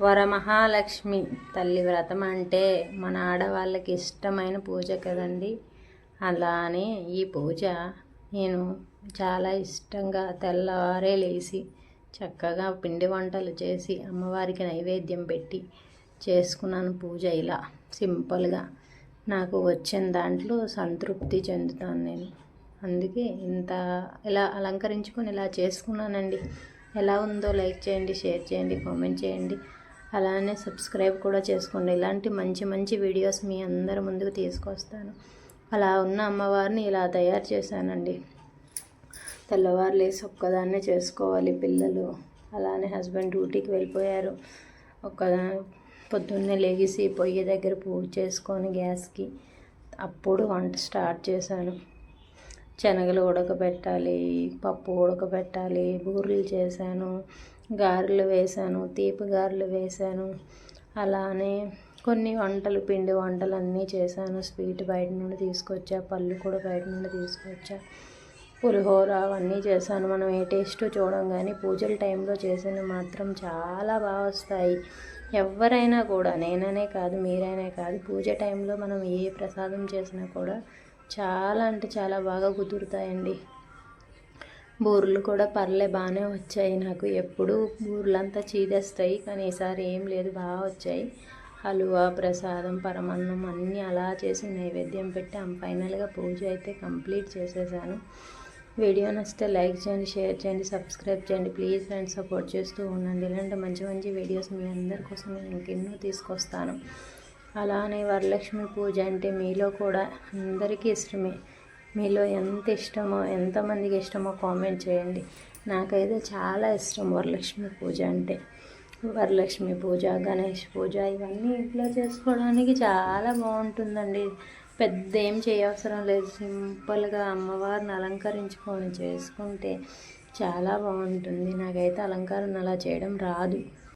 వరమహాలక్ష్మి తల్లి వ్రతం అంటే మన ఆడవాళ్ళకి ఇష్టమైన పూజ కదండి. అలా అని ఈ పూజ నేను చాలా ఇష్టంగా తెల్లవారే లేచి చక్కగా పిండి వంటలు చేసి అమ్మవారికి నైవేద్యం పెట్టి చేసుకున్నాను పూజ. ఇలా సింపుల్గా నాకు వచ్చిన దాంట్లో సంతృప్తి చెందుతాను నేను. అందుకే ఇలా అలంకరించుకొని ఇలా చేసుకున్నానండి. ఎలా ఉందో లైక్ చేయండి, షేర్ చేయండి, కామెంట్ చేయండి. అలానే సబ్స్క్రైబ్ కూడా చేసుకోండి. ఇలాంటి మంచి మంచి వీడియోస్ మీ అందరి ముందుకు తీసుకొస్తాను. అలా ఉన్న అమ్మవారిని ఇలా తయారు చేశానండి. తెల్లవారు లేసి ఒక్కదాన్నే చేసుకోవాలి. పిల్లలు అలానే హస్బెండ్ డ్యూటీకి వెళ్ళిపోయారు. పొద్దున్నే లేచి పొయ్యి దగ్గర పూజ చేసుకొని గ్యాస్కి అప్పుడు వంట స్టార్ట్ చేశాను. శనగలు ఉడకబెట్టాలి, పప్పు ఉడకబెట్టాలి, బూరెలు చేశాను, గారెలు వేశాను, తీపి గారెలు వేశాను. అలానే కొన్ని వంటలు, పిండి వంటలు అన్నీ చేశాను. స్వీట్ బయట నుండి తీసుకొచ్చా, పళ్ళు కూడా బయట నుండి తీసుకొచ్చా, పులిహోర అవన్నీ చేశాను. మనం ఏ టేస్ట్ చూడం కానీ పూజల టైంలో చేసినవి మాత్రం చాలా బాగా వస్తాయి. ఎవరైనా కూడా, నేననే కాదు మీరైనా కాదు, పూజ టైంలో మనం ఏ ప్రసాదం చేసినా కూడా చాలా అంటే చాలా బాగా కుదురుతాయండి. బూరెలు కూడా బాగానే వచ్చాయి. నాకు ఎప్పుడు బూరెలంతా చీదేస్తాయి, కానీ ఈసారి ఏం లేదు, బాగా వచ్చాయి. హల్వా, ప్రసాదం, పరమాన్నం అన్నీ అలా చేసి నైవేద్యం పెట్టి ఫైనల్గా పూజ అయితే కంప్లీట్ చేసేసాను. వీడియో నచ్చితే లైక్ చేయండి, షేర్ చేయండి, సబ్స్క్రైబ్ చేయండి. ప్లీజ్ ఫ్రెండ్స్, సపోర్ట్ చేస్తూ ఉండండి. ఇలాంటి మంచి మంచి వీడియోస్ మీ అందరి కోసం నేను ఇంకెన్నో తీసుకొస్తాను. అలానే వరలక్ష్మి పూజ అంటే మీలో కూడా అందరికీ ఇష్టమే. మీలో ఎంత ఇష్టమో, ఎంతమందికి ఇష్టమో కామెంట్ చేయండి. నాకైతే చాలా ఇష్టం వరలక్ష్మి పూజ అంటే. వరలక్ష్మి పూజ, గణేష్ పూజ ఇవన్నీ ఇంట్లో చేసుకోవడానికి చాలా బాగుంటుందండి. పెద్ద ఏం చేయవసరం లేదు. సింపుల్గా అమ్మవారిని అలంకరించుకొని చేసుకుంటే చాలా బాగుంటుంది. నాకైతే అలంకారం అలా చేయడం రాదు.